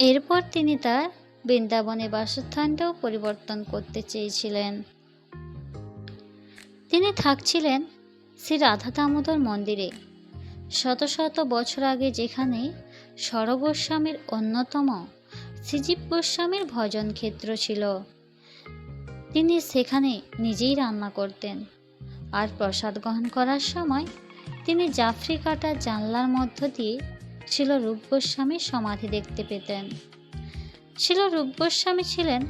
এরপর তিনি তার বৃন্দাবনে বাসস্থানটাও পরিবর্তন করতে চেয়েছিলেন। তিনি থাকছিলেন শ্রী রাধা দামোদর মন্দিরে, শত শত বছর আগে, যেখানে স্বরগোস্বামীর অন্যতম শ্রীজীব গোস্বামীর ভজন ক্ষেত্র ছিল। তিনি সেখানে নিজেই রান্না করতেন, আর প্রসাদ গ্রহণ করার সময় তিনি জাফরি কাটা জানলার মধ্য দিয়ে শিল রূপ গোস্বামীর সমাধি দেখতে পেতেন। শিল রূপ গোস্বামী ছিলেন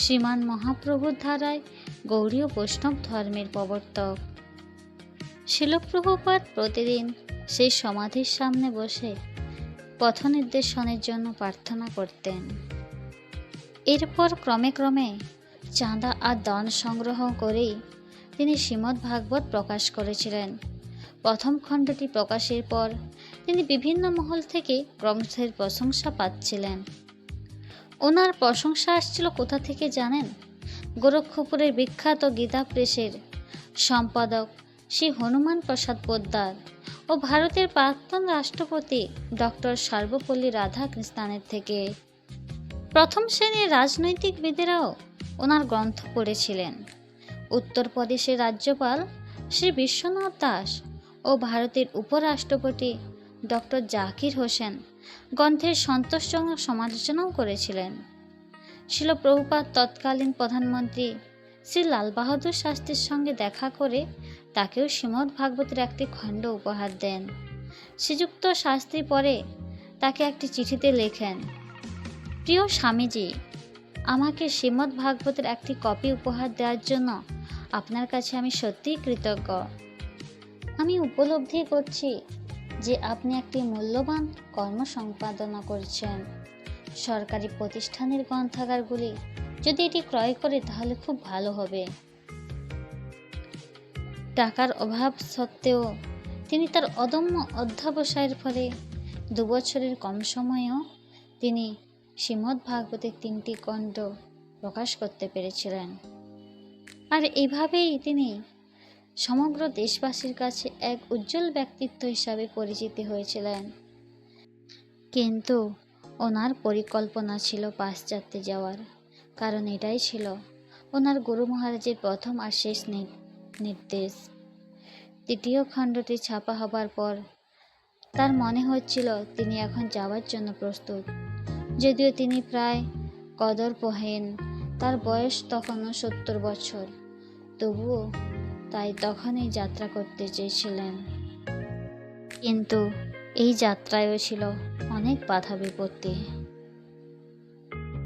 শ্রীমান মহাপ্রভুর ধারায় গৌড়ীয় বৈষ্ণব ধর্মের প্রবর্তক। শিল প্রভুপাদ প্রতিদিন সেই সমাধির সামনে বসে পথ নির্দেশনের জন্য প্রার্থনা করতেন। এরপর ক্রমে ক্রমে চাঁদা আর দান সংগ্রহ করেই তিনি শ্রীমদ্ ভাগবত প্রকাশ করেছিলেন। প্রথম খণ্ডটি প্রকাশের পর তিনি বিভিন্ন মহল থেকে গ্রন্থের প্রশংসা পাচ্ছিলেন। ওনার প্রশংসা আসছিল কোথা থেকে জানেন? গোরক্ষপুরের বিখ্যাত গীতা প্রেসের সম্পাদক শ্রী হনুমান প্রসাদ পোদ্দার ও ভারতের প্রাক্তন রাষ্ট্রপতি ডক্টর সর্বপল্লী রাধাকৃষ্ণানের থেকে। প্রথম শ্রেণীর রাজনৈতিকবিদেরাও ওনার গ্রন্থ পড়েছিলেন। উত্তরপ্রদেশের রাজ্যপাল শ্রী বিশ্বনাথ দাস ও ভারতের উপরাষ্ট্রপতি ডক্টর জাকির হোসেন গ্রন্থের সন্তোষজনক সমালোচনাও করেছিলেন। শিল প্রভুপাদ তৎকালীন প্রধানমন্ত্রী শ্রী লাল বাহাদুর শাস্ত্রীর সঙ্গে দেখা করে তাকেও শ্রীমদ্ ভাগবতের একটি খণ্ড উপহার দেন। শ্রীযুক্ত শাস্ত্রী পরে তাকে একটি চিঠিতে লেখেন, প্রিয় স্বামীজি, আমাকে শ্রীমদ্ ভাগবতের একটি কপি উপহার দেওয়ার জন্য আপনার কাছে আমি সত্যিই কৃতজ্ঞ। আমি উপলব্ধি করছি যে আপনি একটি মূল্যবান কর্ম সম্পাদনা করছেন। সরকারি প্রতিষ্ঠানের গ্রন্থাগারগুলি যদি এটি ক্রয় করে তাহলে খুব ভালো হবে। টাকার অভাব সত্ত্বেও তিনি তার অদম্য অধ্যবসায়ের ফলে 2 বছরের কম সময়েও তিনি শ্রীমদ্ ভাগবতের 3টি খণ্ড প্রকাশ করতে পেরেছিলেন। আর এইভাবেই তিনি সমগ্র দেশবাসীর কাছে এক উজ্জ্বল ব্যক্তিত্ব হিসাবে পরিচিত হয়েছিলেন। কিন্তু ওনার পরিকল্পনা ছিল পাশ্চাত্যে যাওয়ার, কারণ এটাই ছিল ওনার গুরু মহারাজের প্রথম আর শেষ নির্দেশ। 3য় খণ্ডটি ছাপা হবার পর তার মনে হচ্ছিল তিনি এখন যাওয়ার জন্য প্রস্তুত। যদিও তিনি প্রায় কদর্পহীন, তার বয়স তখনও 70 বছর, তবুও তাই তখনই যাত্রা করতে চেয়েছিলেন। কিন্তু এই যাত্রায়ও ছিল অনেক বাধা বিপত্তি।